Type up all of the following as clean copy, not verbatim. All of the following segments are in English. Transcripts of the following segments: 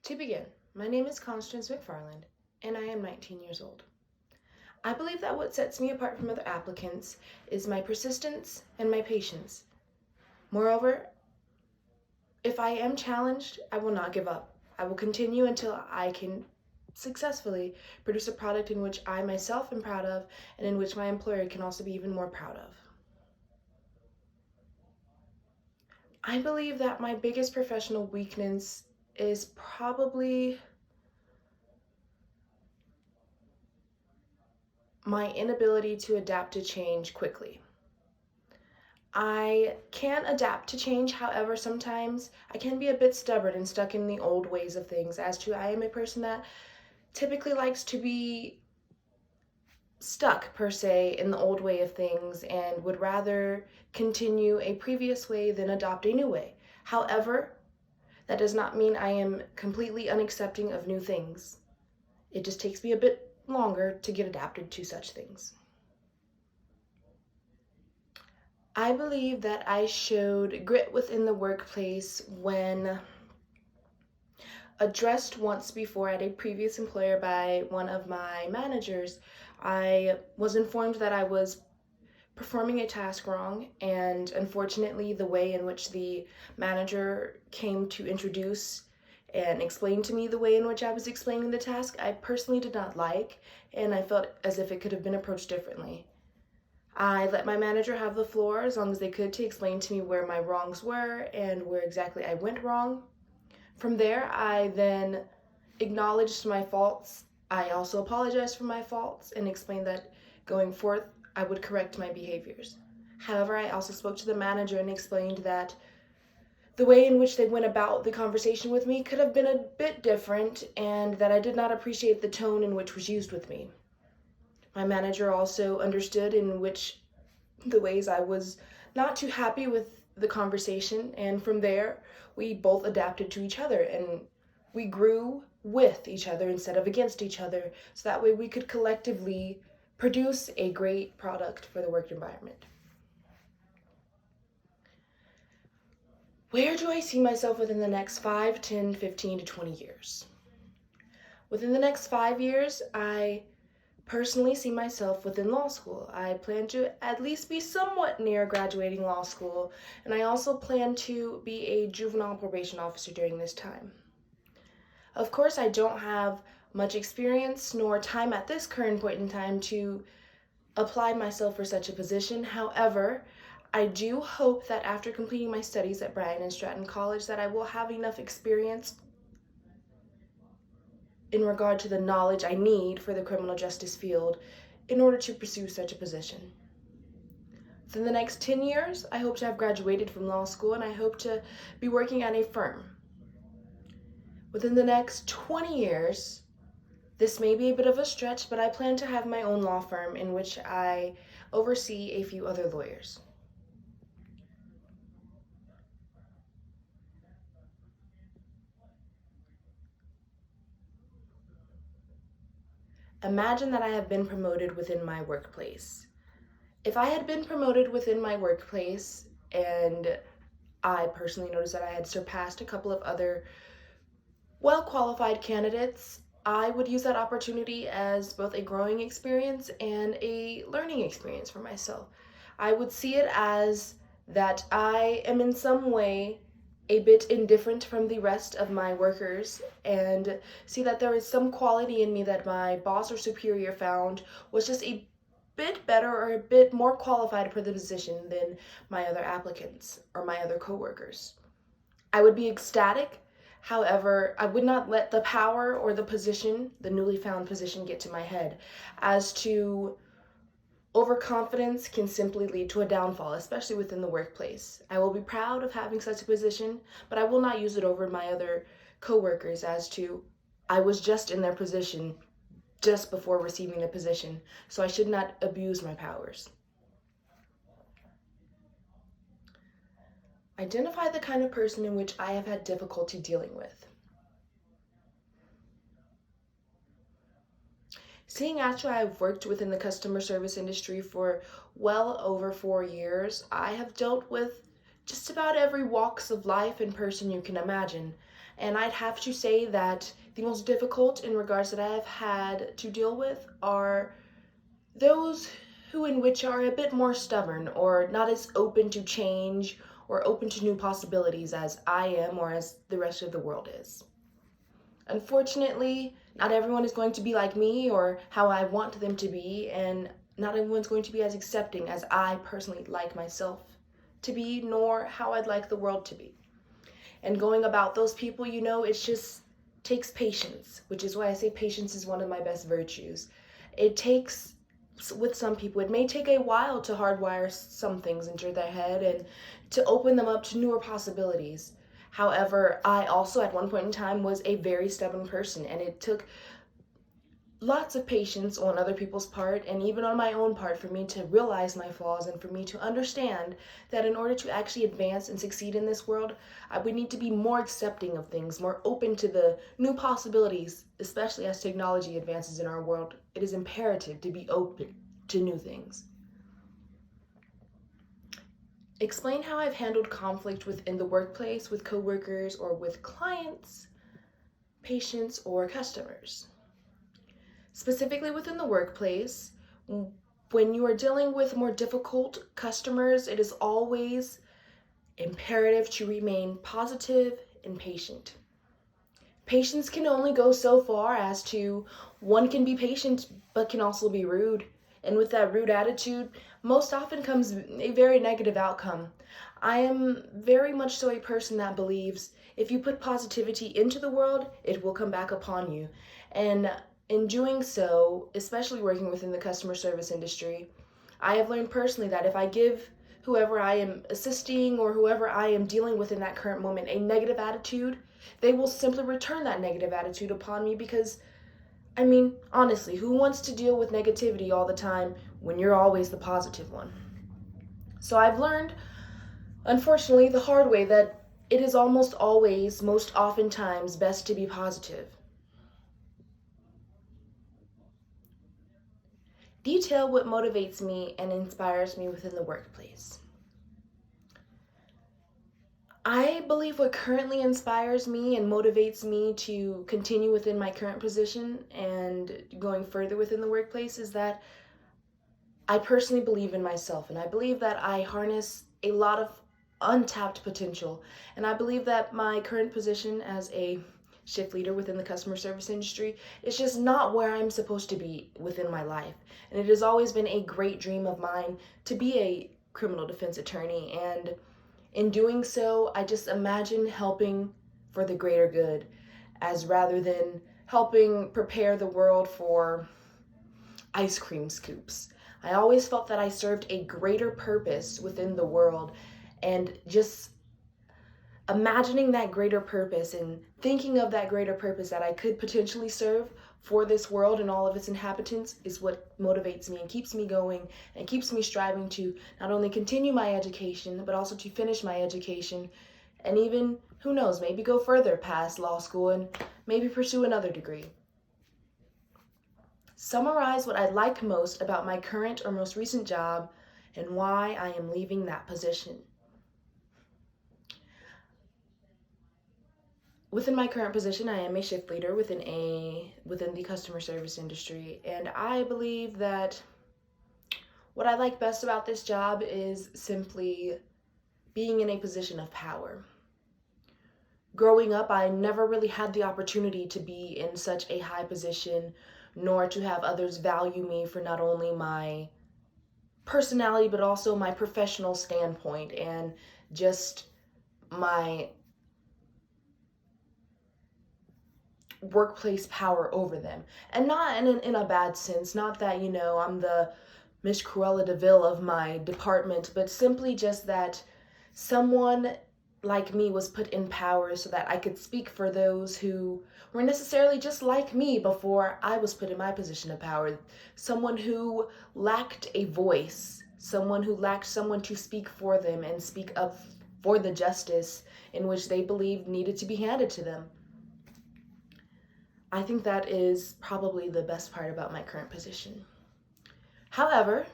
To begin, my name is Constance McFarland, and I am 19 years old. I believe that what sets me apart from other applicants is my persistence and my patience. Moreover, if I am challenged, I will not give up. I will continue until I can successfully produce a product in which I myself am proud of and in which my employer can also be even more proud of. I believe that my biggest professional weakness is probably my inability to adapt to change quickly. I can adapt to change, however, sometimes I can be a bit stubborn and stuck in the old ways of things. As to, I am a person that typically likes to be stuck, per se, in the old way of things and would rather continue a previous way than adopt a new way. However, that does not mean I am completely unaccepting of new things. It just takes me a bit longer to get adapted to such things. I believe that I showed grit within the workplace when addressed once before at a previous employer by one of my managers. I was informed that I was performing a task wrong, and unfortunately, the way in which the manager came to introduce and explain to me the way in which I was explaining the task, I personally did not like, and I felt as if it could have been approached differently. I let my manager have the floor as long as they could to explain to me where my wrongs were and where exactly I went wrong. From there, I then acknowledged my faults. I also apologized for my faults and explained that going forth, I would correct my behaviors. However, I also spoke to the manager and explained that the way in which they went about the conversation with me could have been a bit different and that I did not appreciate the tone in which was used with me. My manager also understood in which the ways I was not too happy with the conversation, and from there we both adapted to each other and we grew with each other instead of against each other, so that way we could collectively produce a great product for the work environment. Where do I see myself within the next 5, 10, 15 to 20 years? Within the next 5 years, I personally see myself within law school. I plan to at least be somewhat near graduating law school, and I also plan to be a juvenile probation officer during this time. Of course, I don't have much experience nor time at this current point in time to apply myself for such a position. However, I do hope that after completing my studies at Bryan and Stratton College that I will have enough experience in regard to the knowledge I need for the criminal justice field in order to pursue such a position. Within the next 10 years, I hope to have graduated from law school and I hope to be working at a firm. Within the next 20 years, this may be a bit of a stretch, but I plan to have my own law firm in which I oversee a few other lawyers. Imagine that I have been promoted within my workplace. If I had been promoted within my workplace and I personally noticed that I had surpassed a couple of other well-qualified candidates, I would use that opportunity as both a growing experience and a learning experience for myself. I would see it as that I am in some way a bit indifferent from the rest of my workers and see that there is some quality in me that my boss or superior found was just a bit better or a bit more qualified for the position than my other applicants or my other coworkers. I would be ecstatic. However, I would not let the power or the position, the newly found position, get to my head, as to overconfidence can simply lead to a downfall, especially within the workplace. I will be proud of having such a position, but I will not use it over my other coworkers as to I was just in their position just before receiving the position, so I should not abuse my powers. Identify the kind of person in which I have had difficulty dealing with. Seeing as I've worked within the customer service industry for well over 4 years, I have dealt with just about every walks of life and person you can imagine. And I'd have to say that the most difficult in regards that I have had to deal with are those who in which are a bit more stubborn or not as open to change or open to new possibilities as I am or as the rest of the world is. Unfortunately, not everyone is going to be like me or how I want them to be, and not everyone's going to be as accepting as I personally like myself to be, nor how I'd like the world to be. And going about those people, it just takes patience, which is why I say patience is one of my best virtues. It takes, with some people, it may take a while to hardwire some things into their head and to open them up to newer possibilities. However, I also at one point in time was a very stubborn person, and it took lots of patience on other people's part and even on my own part for me to realize my flaws and for me to understand that in order to actually advance and succeed in this world, I would need to be more accepting of things, more open to the new possibilities, especially as technology advances in our world. It is imperative to be open to new things. Explain how I've handled conflict within the workplace with coworkers or with clients, patients, or customers. Specifically within the workplace, when you are dealing with more difficult customers, it is always imperative to remain positive and patient. Patience can only go so far as to one can be patient but can also be rude. And with that rude attitude, most often comes a very negative outcome. I am very much so a person that believes if you put positivity into the world, it will come back upon you. And in doing so, especially working within the customer service industry, I have learned personally that if I give whoever I am assisting or whoever I am dealing with in that current moment a negative attitude, they will simply return that negative attitude upon me because, honestly, who wants to deal with negativity all the time when you're always the positive one? So I've learned, unfortunately, the hard way that it is almost always, most oftentimes, best to be positive. Detail what motivates me and inspires me within the workplace. I believe what currently inspires me and motivates me to continue within my current position and going further within the workplace is that I personally believe in myself, and I believe that I harness a lot of untapped potential. And I believe that my current position as a shift leader within the customer service industry is just not where I'm supposed to be within my life. And it has always been a great dream of mine to be a criminal defense attorney. And in doing so, I just imagine helping for the greater good, as rather than helping prepare the world for ice cream scoops. I always felt that I served a greater purpose within the world, and just imagining that greater purpose and thinking of that greater purpose that I could potentially serve for this world and all of its inhabitants is what motivates me and keeps me going and keeps me striving to not only continue my education, but also to finish my education and even, who knows, maybe go further past law school and maybe pursue another degree. Summarize what I like most about my current or most recent job and why I am leaving that position. Within my current position, I am a shift leader within the customer service industry, and I believe that what I like best about this job is simply being in a position of power. Growing up, I never really had the opportunity to be in such a high position, nor to have others value me for not only my personality, but also my professional standpoint and just my workplace power over them. And not in a bad sense, not that, I'm the Miss Cruella de Vil of my department, but simply just that someone like me was put in power so that I could speak for those who were necessarily just like me before I was put in my position of power. Someone who lacked a voice, someone who lacked someone to speak for them and speak up for the justice in which they believed needed to be handed to them. I think that is probably the best part about my current position. However,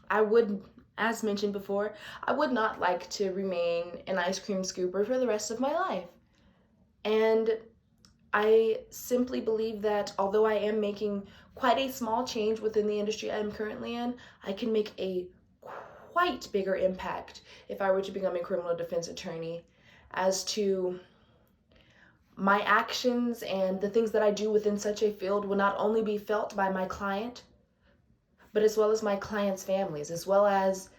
I would, as mentioned before, I would not like to remain an ice cream scooper for the rest of my life. And I simply believe that although I am making quite a small change within the industry I'm currently in, I can make a quite bigger impact if I were to become a criminal defense attorney, as to my actions and the things that I do within such a field will not only be felt by my client, but as well as my clients' families, as well as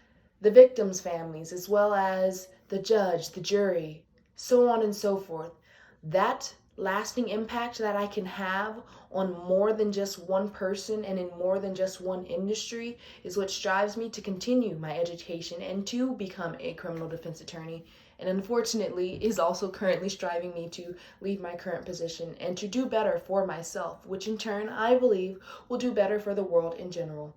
the victims' families, as well as the judge, the jury, so on and so forth. That lasting impact that I can have on more than just one person and in more than just one industry is what drives me to continue my education and to become a criminal defense attorney. And unfortunately, is also currently striving me to leave my current position and to do better for myself, which in turn I believe will do better for the world in general.